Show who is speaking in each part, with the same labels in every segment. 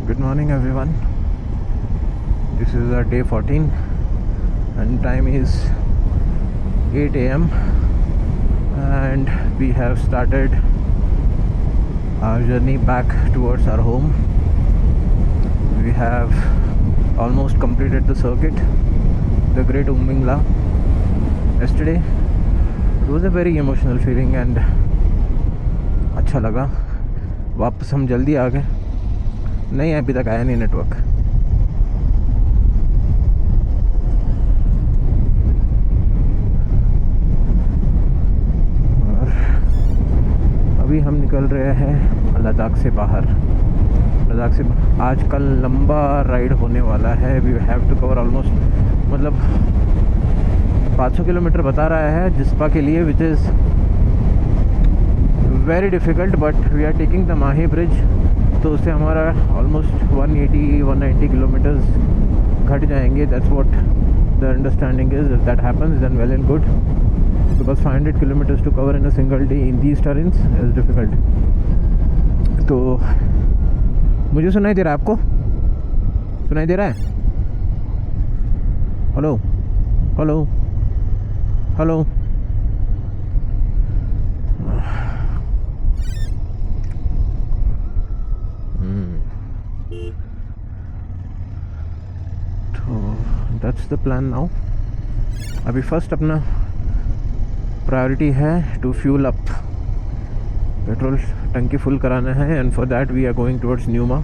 Speaker 1: Good morning everyone. This is our day 14 and time is 8 a.m. and we have started our journey back towards our home. We have almost completed the circuit, the Great Umingla. Yesterday it was a very emotional feeling and अच्छा लगा. वापस हम जल्दी आ गए. नहीं अभी तक आया नहीं नेटवर्क. और अभी हम निकल रहे हैं लद्दाख से बाहर. लद्दाख से आज कल लंबा राइड होने वाला है. We have to cover almost मतलब 500 किलोमीटर बता रहा है जिस्पा के लिए, which is very difficult, but we are taking the Mahi bridge. तो उससे हमारा ऑलमोस्ट 180-190 किलोमीटर्स घट जाएंगे. That's what the understanding is. If that happens then well and good. Because 500 kilometres to cover in a single day in these terrains is difficult. तो मुझे सुनाई दे रहा है? आपको सुनाई दे रहा है? Hello hello hello. तो दैट्स द प्लान नाउ. अभी फर्स्ट अपना प्रायोरिटी है टू फ्यूल अप. पेट्रोल टंकी फुल कराना है and for that we are going towards Nyoma.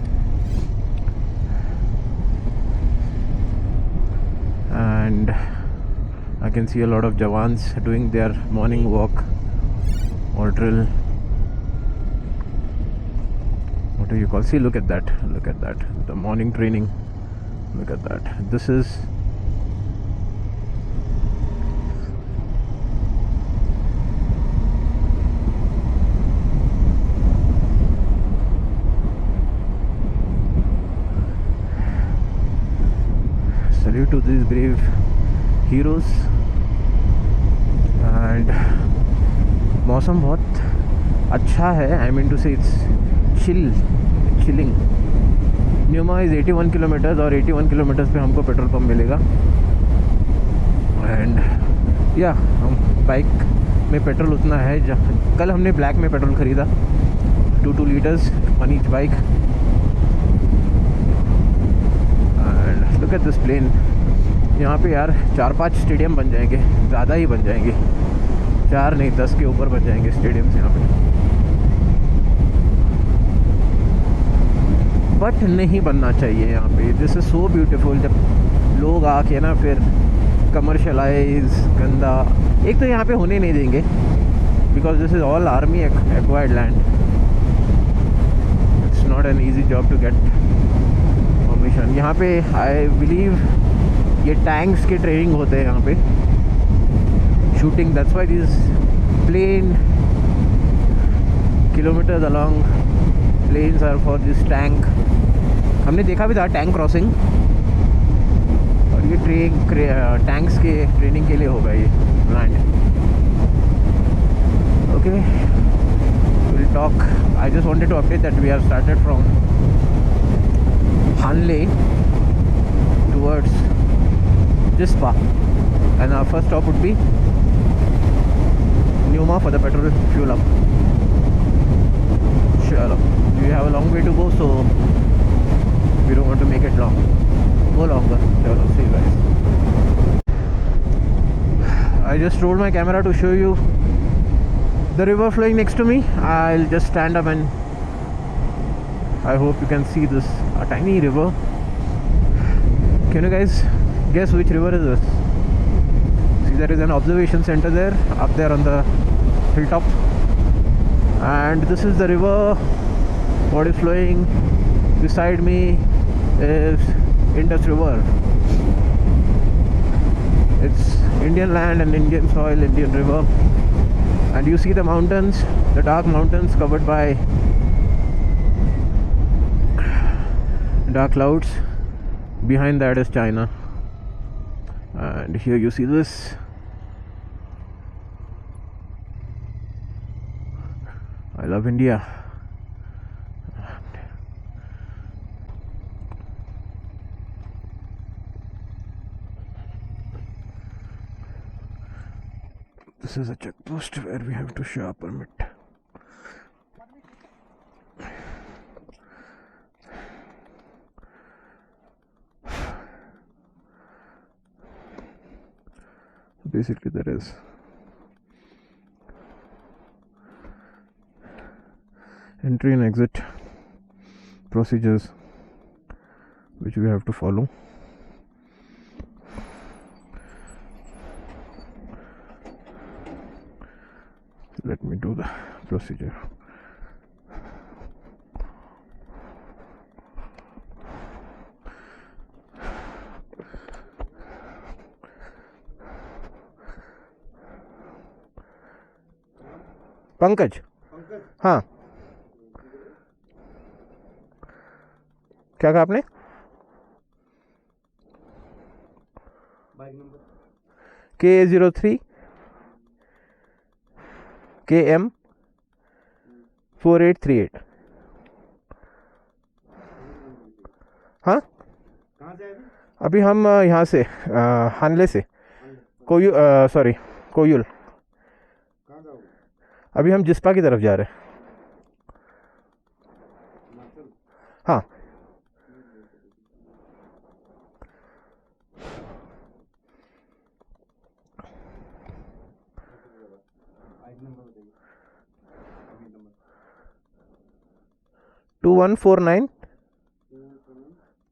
Speaker 1: And I can see a lot of Jawans doing their morning walk or drill. What do you call? See, look at that. Look at that. The morning training. Look at that. This is salute to these brave heroes. And मौसम बहुत अच्छा है. I mean to से it's chilling. Pneuma is 81 kilometres और 81 kilometres पे हमको petrol pump मिलेगा. And या हम बाइक में पेट्रोल उतना है. जहाँ कल हमने ब्लैक में पेट्रोल ख़रीदा 2 litres on each bike. And look at this plain. यहाँ पे यार 4-5 स्टेडियम बन जाएंगे, ज़्यादा ही बन जाएंगे. 4 नहीं 10 के ऊपर बन जाएंगे स्टेडियम्स यहाँ पे. बट नहीं बनना चाहिए यहाँ पे. This is so beautiful. जब लोग आके ना फिर कमर्शलाइज गंदा, एक तो यहाँ पे होने नहीं देंगे because this is all army acquired land. It's not an easy job to get permission. यहाँ पे आई बिलीव ये टैंक्स के ट्रेनिंग होते हैं यहाँ पे, shooting. That's why this plain kilometers along plains are for this tank. हमने देखा भी था टैंक क्रॉसिंग. और ये टैंक्स के ट्रेनिंग के लिए होगा ये land. Okay, will talk. I just wanted to update that we have started from Hanle towards Jispa, and our first stop would be Nyuma for the petrol fuel up. Sure, we have a long way to go, so we don't want to make it long. Go longer. Chalo, see you guys. I just rolled my camera to show you the river flowing next to me. I'll just stand up and I hope you can see this, a tiny river. Can you guys guess which river is this? See, there is an observation center there, up there on the hilltop, and this is the river. What is flowing beside me is Indus River. It's Indian land and Indian soil, Indian river. And you see the mountains, the dark mountains covered by dark clouds. Behind that is China. And here you see this. I love India. This is a checkpost where we have to show our permit. Basically, there is entry and exit procedures which we have to follow. Let me do the procedure. Pankaj हाँ क्या कहा आपने? K03 KM 4838। हाँ कहाँ से अभी हम यहाँ से हानले से कोयुल। अभी हम जिस्पा की तरफ जा रहे हैं। हाँ टू 149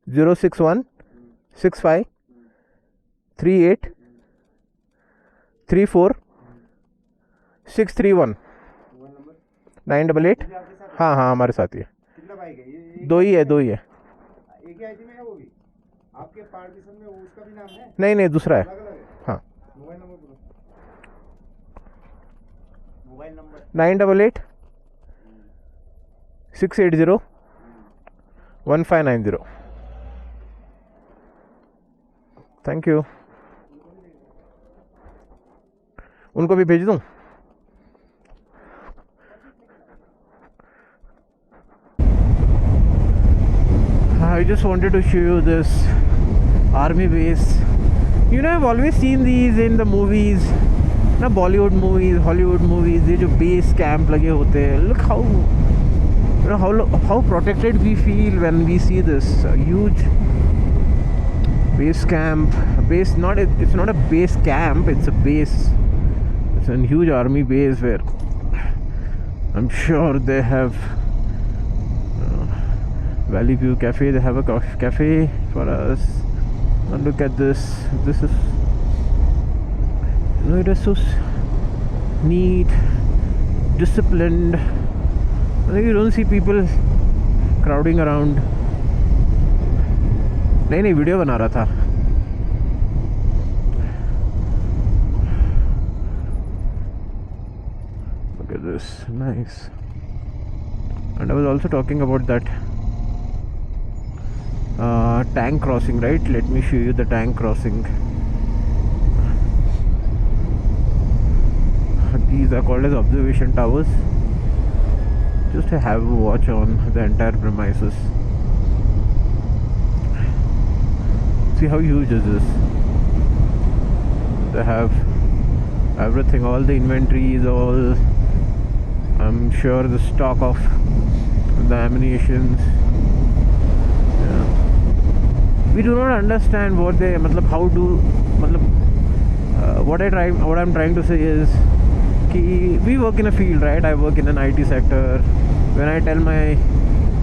Speaker 1: 061 65 38 34 631 988। हाँ हाँ हमारे साथ ही है। कितना बाइक है ये? दो ही है। एक ही आईडी में है वो भी आपके पार्टीशन में, उसका भी नाम है? नहीं दूसरा है। हाँ मोबाइल नंबर 988 680 1590। Thank you. उनको भी भेज दूँ? I just wanted to show you this army base. You know, I've always seen these in the movies, ना Bollywood movies, Hollywood movies. ये जो base camp लगे होते हैं. Look how, you know, how protected we feel when we see this huge base camp. It's not a base camp. It's a base. It's a huge army base where I'm sure they have. Valley View Cafe, they have a cafe for us. And look at this. This is, you know, it is so neat, disciplined. You don't see people crowding around. नहीं video बना रहा था। Look at this, nice. And I was also talking about that tank crossing, right? Let me show you the tank crossing. These are called as observation towers, just to have a watch on the entire premises. See how huge is this? They have everything, all the inventories, all, I'm sure the stock of the ammunitions. We do not understand what they, what I'm trying to say is कि we work in a field, right? I work in an IT sector. When I tell my,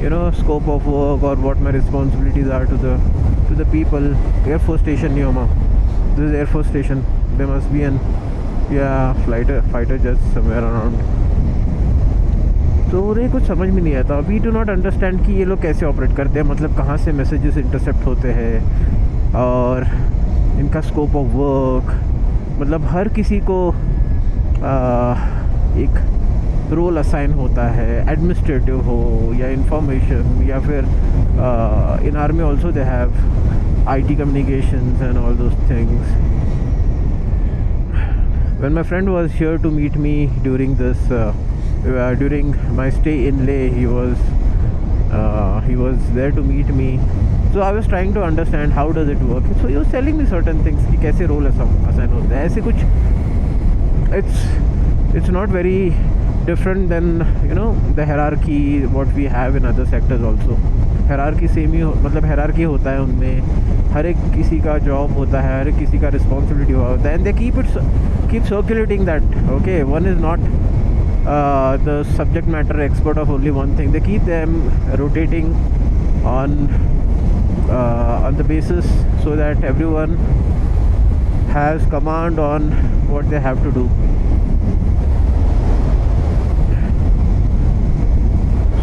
Speaker 1: you know, scope of work or what my responsibilities are to the people, Air Force Station Neoma. This is Air Force Station. There must be an fighter jet somewhere around. तो उन्हें कुछ समझ में नहीं आता. We do not understand कि ये लोग कैसे ऑपरेट करते हैं, मतलब कहाँ से मैसेजेस इंटरसेप्ट होते हैं और इनका स्कोप ऑफ वर्क. मतलब हर किसी को एक रोल असाइन होता है, एडमिनिस्ट्रेटिव हो या इंफॉर्मेशन, या फिर इन army also they have IT communications and all those things. When my friend was here to meet me during this during my stay in Leh, he was there to meet me. So I was trying to understand how does it work. So he was telling me certain things कि कैसे role assign होता है. ऐसे कुछ it's not very different than the hierarchy what we have in other sectors also. hierarchy same ही मतलब hierarchy होता है उनमें, हर एक किसी का जॉब होता है, हर एक किसी का रिस्पॉन्सिबिलिटी होता है, and they keep circulating that. Okay, one is not the subject matter expert of only one thing. They keep them rotating on the basis so that everyone has command on what they have to do.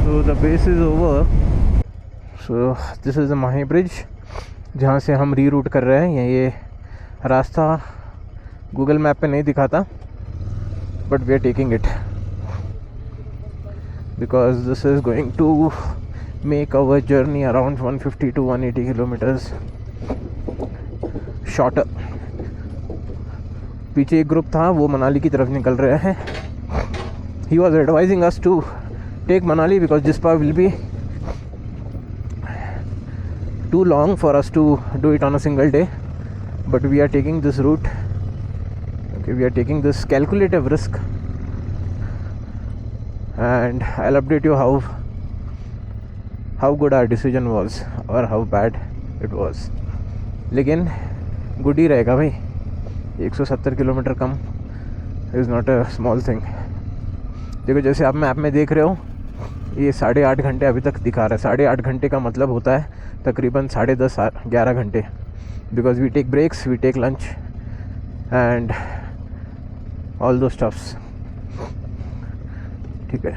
Speaker 1: So the base is over. So this is the Mahi Bridge जहाँ से हम reroute कर रहे हैं. ये रास्ता Google map पे नहीं दिखाता, but we are taking it because this is going to make our journey around 150 to 180 kilometers shorter. पीछे एक ग्रुप था, वो मनाली की तरफ निकल रहे हैं. He was advising us to take Manali because Jispa will be too long for us to do it on a single day, but we are taking this route. Okay, we are taking this calculative risk, and I'll update you how good our decision was or how bad it was. लेकिन good ही रहेगा भाई. 170 kilometre come is not a small thing. देखो जैसे आप map में देख रहे हो, ये 8.5 घंटे अभी तक दिखा रहा है. 8.5 घंटे का मतलब होता है तकरीबन 10.5-11 घंटे, because we take breaks, we take lunch and all those stuffs. ठीक है,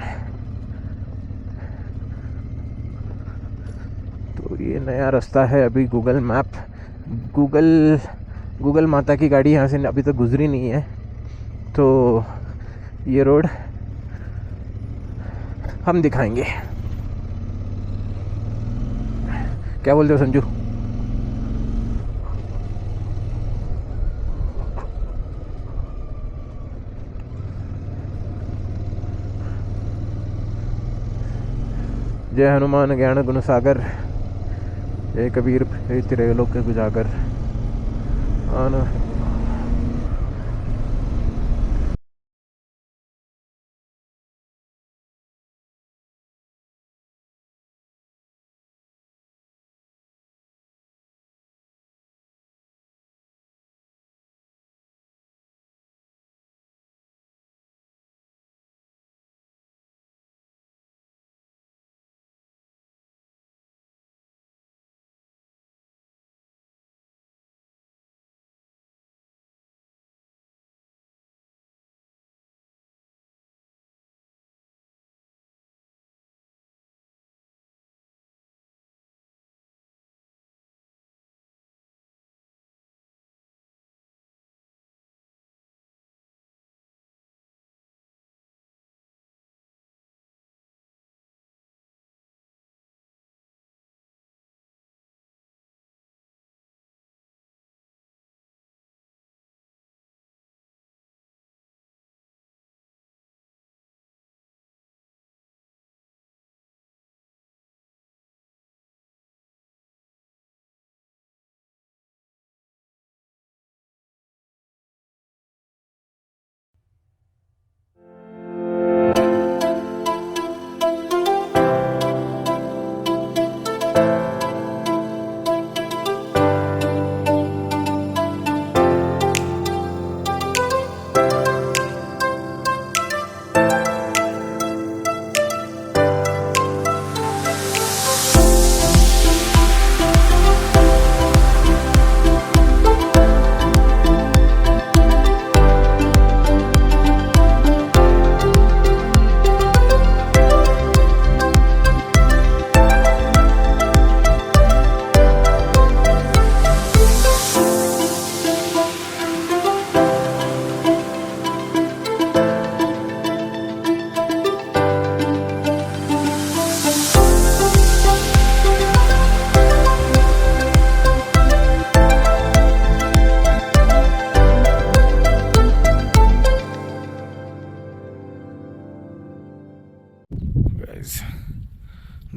Speaker 1: तो ये नया रास्ता है. अभी गूगल मैप, गूगल माता की गाड़ी यहाँ से अभी तक गुजरी नहीं है, तो ये रोड हम दिखाएंगे. क्या बोलते हो संजू? जय हनुमान ज्ञान गुण सागर, जय कबीर तेरे लोक के गुजागर.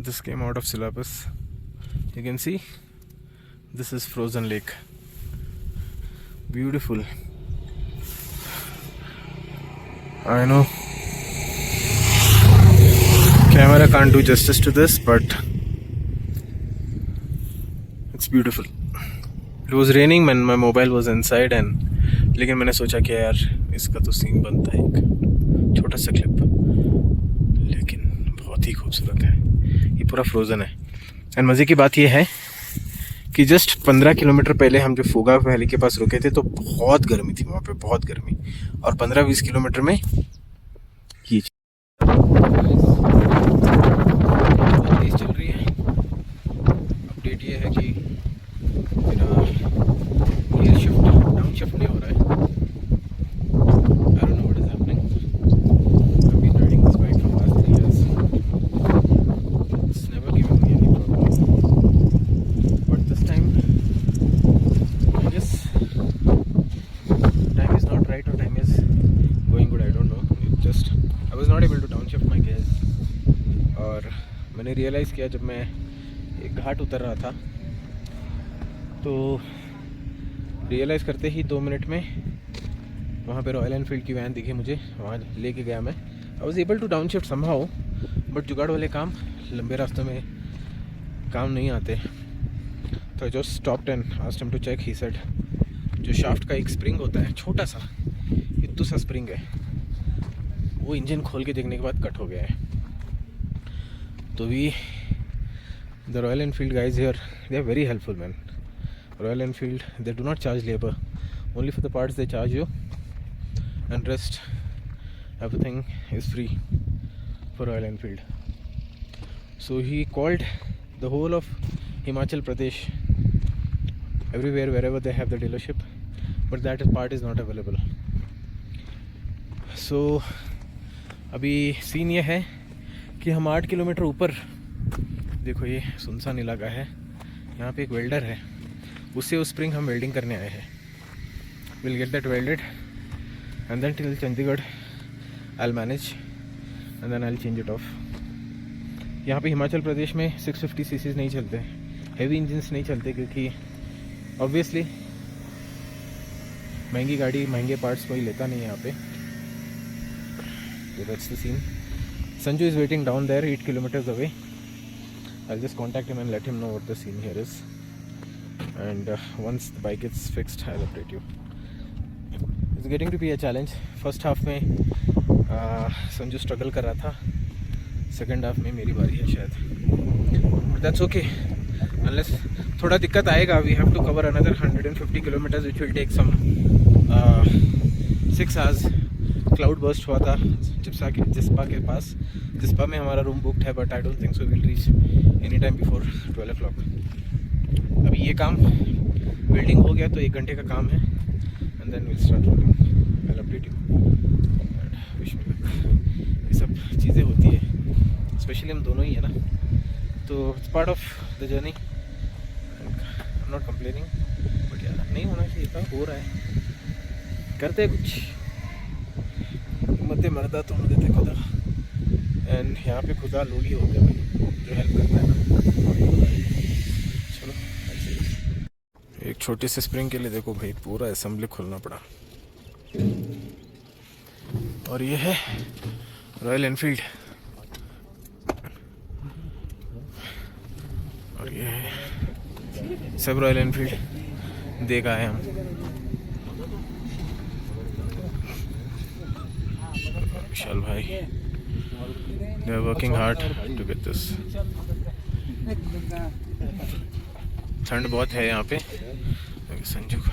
Speaker 1: This came out of syllabus. You can see this is frozen lake. Beautiful. I know camera can't do justice to this, but it's beautiful. It was raining when my mobile was inside and लेकिन मैंने सोचा कि यार इसका तो scene बनता है एक छोटा सा क्लिप, लेकिन बहुत ही खूबसूरत है. ये पूरा फ्रोज़न है. एंड मज़े की बात ये है कि जस्ट 15 किलोमीटर पहले हम जो फोगा वैली के पास रुके थे तो बहुत गर्मी थी वहाँ पे, बहुत गर्मी. और 15-20 किलोमीटर में ये तेज चल रही है. अपडेट ये है कि मेरा गियर शिफ्ट डाउन शिफ्ट नहीं हो रहा है. I don't know what is happening. I've been riding this bike for the last 3 years. It's never given me any problem. But this time, I guess time is not right or time is going good. I don't know. It just I was not able to downshift my gears. और मैंने realise किया जब मैं एक घाट उतर रहा था तो रियलाइज़ करते ही 2 मिनट में वहाँ पे रॉयल एनफील्ड की वैन दिखी मुझे. वहाँ लेके गया मैं. I was able to down shift somehow, but जुगाड़ वाले काम लंबे रास्तों में काम नहीं आते. तो I just stopped and asked him to check. He said जो शाफ्ट का एक स्प्रिंग होता है छोटा सा, इतना सा स्प्रिंग है, वो इंजन खोल के देखने के बाद कट हो गया है. तो भी the Royal Enfield guys here, they are very helpful man. Royal Enfield, they do not charge labor, only for the parts they charge you, and rest everything is free for Royal Enfield. So he called the whole of Himachal Pradesh, everywhere wherever they have the dealership, but that part is not available. So अभी scene ये है कि हम 8 kilometre ऊपर, देखो ये सुनसान इलाका है, यहाँ पे एक वेल्डर है, उससे वो स्प्रिंग हम वेल्डिंग करने आए हैं. Will get that welded and then till Chandigarh I will manage and then I will change it off. यहाँ पे हिमाचल प्रदेश में 650 सीसीज नहीं चलते, हेवी इंजन्स नहीं चलते, क्योंकि ऑब्वियसली महंगी गाड़ी महंगे पार्ट्स कोई लेता नहीं है यहाँ पे. That's the scene. Sanju is waiting down there 8 kilometers away. I'll just contact him and let him know what the scene here is. And once the bike gets fixed, I'll update you. It's getting to be a challenge. First half में Sanju struggle कर रहा था, second half में मेरी बारी है शायद. But that's okay. Unless थोड़ा दिक्कत आएगा, we have to cover another 150 kilometers, which will take some 6 hours. Cloud burst हुआ था जिस्पा के पास. जिस्पा में हमारा रूम बुकड है, but I don't think so will reach any time before 12 o'clock. अभी ये काम बिल्डिंग हो गया तो 1 घंटे का काम है, and then will start rolling. I will update you. Wish me luck. ये सब चीज़ें होती है, स्पेशली हम दोनों ही है ना, तो it's part of the journey. I am not complaining, but यार नहीं होना चाहिए था, हो रहा है, करते कुछ मध्य मरदा तो देते खुदा. एंड यहाँ पे खुदा लोग ही होते हैं भाई जो हेल्प करता है ना. चलो एक छोटे से स्प्रिंग के लिए देखो भाई पूरा असेंबली खोलना पड़ा. और ये है रॉयल एनफील्ड, और ये है सब रॉयल एनफील्ड देख आए हम. विशाल भाई, they are working hard to get this. ठंड बहुत है यहाँ पे. संजू को